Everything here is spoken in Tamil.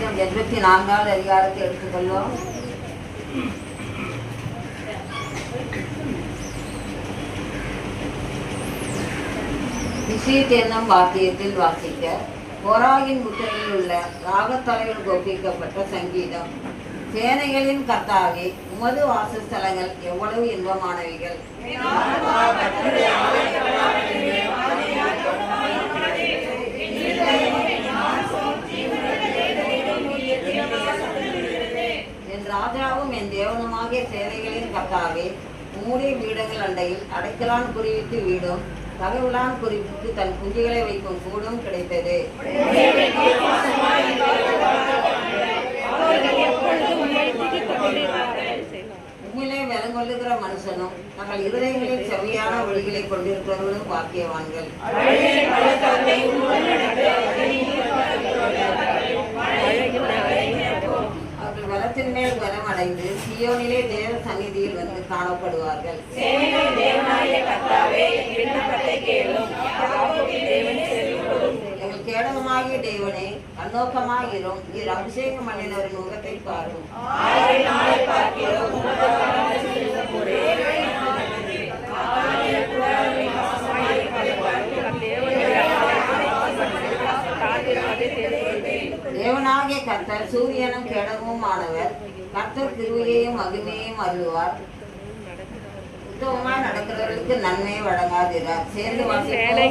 சங்கீதம் 84வது அதிகாரத்தை எடுத்துக்கொள்வோம். இசைத் என்னும் வாக்கியத்தில் வாசிக்க கோராகின் முத்திரையில் உள்ள ராகத்தலையில் ஒப்பிக்கப்பட்ட சங்கீதம். சேனைகளின் கர்த்தாவே, உமது வாசஸ்தலங்கள் எவ்வளவு இன்பமானவைகள்! என் ராஜாவும் என் தேவனுமாகிய சேனைகளின் கர்த்தாவே, உம்முடைய வீடுகள் அண்டையில் அடைக்கலான் குறிவிட்டு வீடும் தகவலான் குறிப்பிட்டு தன் குஞ்சுகளை வைக்கும் கூடும் கிடைத்தது. உண்மையிலே விலங்கொள்ளுகிற மனுஷனும் தங்கள் இருதயங்களில் செவ்வியான வழிகளை கொண்டிருக்கிறவர்களும் பாக்கியவான்கள். அவர்கள் வலத்தின் மேல் பலம் அடைந்து சியோனிலே தேவ சந்நிதியில் வந்து காணப்படுவார்கள். எங்கள் கேடகமாகிய தேவனே, கண்ணோக்கமாயிரும். நீர் அபிஷேகம் பண்ணினவரின் முகத்தை பாரும். தேவனாகிய கர்த்தர் சூரியனும் கேடகமும் ஆனவர். கர்த்தர் கிருபையையும் மகிமையையும் அருள்வார். உத்தமமாய் நடக்கிறவர்களுக்கு நன்மையை வழங்காதிரார். சேர்ந்து வாசிப்போம்.